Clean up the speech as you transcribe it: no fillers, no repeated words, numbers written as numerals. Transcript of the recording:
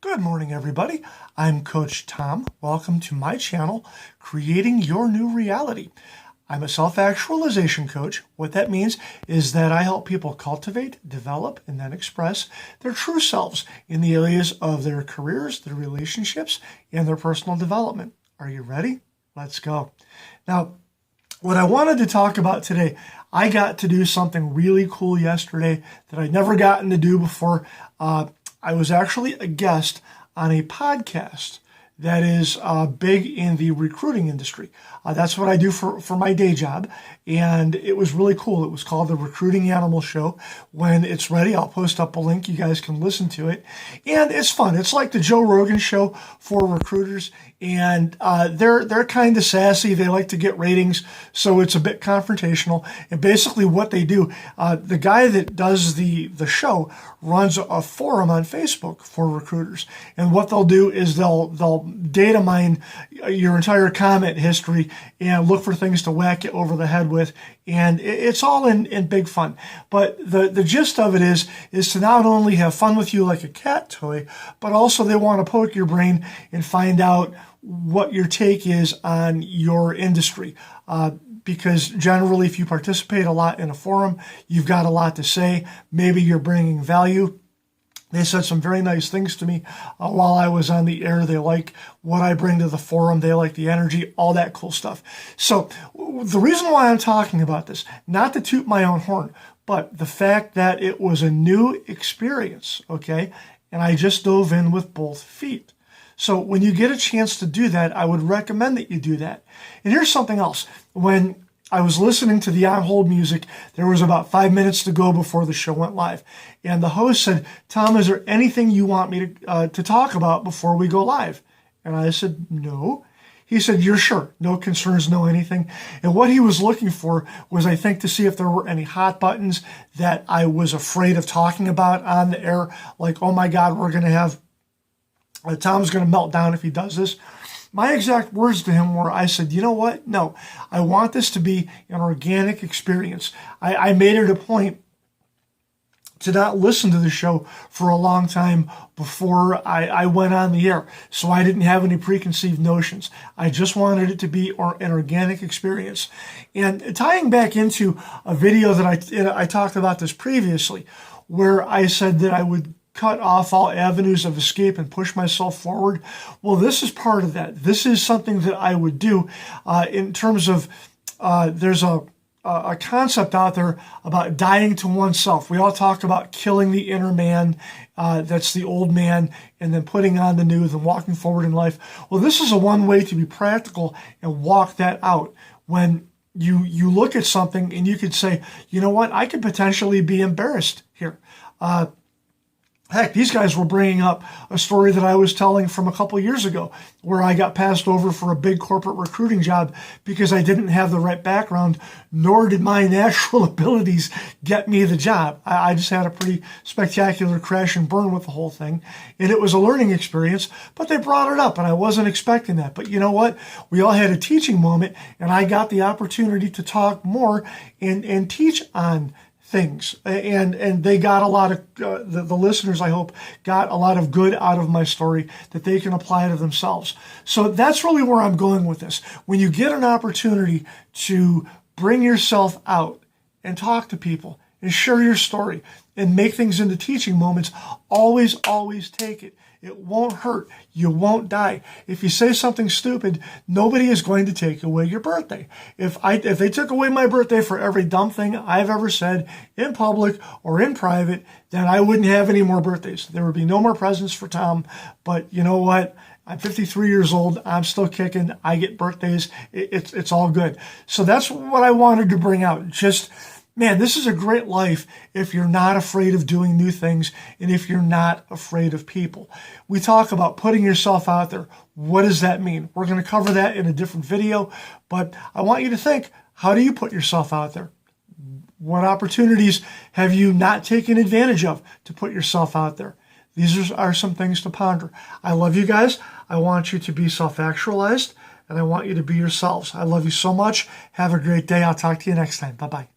Good morning, everybody. I'm Coach Tom. Welcome to my channel, Creating Your New Reality. I'm a self-actualization coach. What that means is that I help people cultivate, develop, and then express their true selves in the areas of their careers, their relationships, and their personal development. Are you ready? Let's go. Now, what I wanted to talk about today, I got to do something really cool yesterday that I'd never gotten to do before. I was actually a guest on a podcast that is big in the recruiting industry. That's what I do for my day job, and it was really cool. It was called the Recruiting Animal Show. When it's ready, I'll post up a link. You guys can listen to it, and it's fun. It's like the Joe Rogan show for recruiters, and they're kind of sassy. They like to get ratings, so it's a bit confrontational. And basically, what they do, the guy that does the show runs a forum on Facebook for recruiters, and what they'll do is they'll data mine your entire comment history and look for things to whack you over the head with, and it's all in big fun. But the gist of it is to not only have fun with you like a cat toy, but also they want to poke your brain and find out what your take is on your industry. Because generally, if you participate a lot in a forum, you've got a lot to say. Maybe you're bringing value. They said some very nice things to me while I was on the air. They like what I bring to the forum. They like the energy, all that cool stuff. So the reason why I'm talking about this, not to toot my own horn, but the fact that it was a new experience, okay? And I just dove in with both feet. So when you get a chance to do that, I would recommend that you do that. And here's something else. When I was listening to the on-hold music, there was about 5 minutes to go before the show went live. And the host said, "Tom, is there anything you want me to talk about before we go live?" And I said, "No." He said, "You're sure? No concerns, no anything?" And what he was looking for was, I think, to see if there were any hot buttons that I was afraid of talking about on the air. Like, oh my God, we're going to have, Tom's going to melt down if he does this. My exact words to him were, I said, you know what? No, I want this to be an organic experience. I made it a point to not listen to the show for a long time before I went on the air. So I didn't have any preconceived notions. I just wanted it to be an organic experience. And tying back into a video that I talked about this previously, where I said that I would cut off all avenues of escape and push myself forward. Well, this is part of that. This is something that I would do in terms of, there's a concept out there about dying to oneself. We all talk about killing the inner man, that's the old man, and then putting on the new and walking forward in life. Well, this is a one way to be practical and walk that out. When you look at something and you could say, you know what, I could potentially be embarrassed here. Heck, these guys were bringing up a story that I was telling from a couple years ago where I got passed over for a big corporate recruiting job because I didn't have the right background, nor did my natural abilities get me the job. I just had a pretty spectacular crash and burn with the whole thing, and it was a learning experience, but they brought it up, and I wasn't expecting that. But you know what? We all had a teaching moment, and I got the opportunity to talk more and teach on things, and they got a lot of the listeners, I hope, got a lot of good out of my story that they can apply to themselves. So that's really where I'm going with this. When you get an opportunity to bring yourself out and talk to people and share your story and make things into teaching moments, always take it. It won't hurt. You won't die. If you say something stupid, nobody is going to take away your birthday. If they took away my birthday for every dumb thing I've ever said in public or in private, then I wouldn't have any more birthdays. There would be no more presents for Tom. But you know what? I'm 53 years old. I'm still kicking. I get birthdays. It's all good. So that's what I wanted to bring out. Just, man, this is a great life if you're not afraid of doing new things and if you're not afraid of people. We talk about putting yourself out there. What does that mean? We're going to cover that in a different video, but I want you to think, how do you put yourself out there? What opportunities have you not taken advantage of to put yourself out there? These are some things to ponder. I love you guys. I want you to be self-actualized, and I want you to be yourselves. I love you so much. Have a great day. I'll talk to you next time. Bye-bye.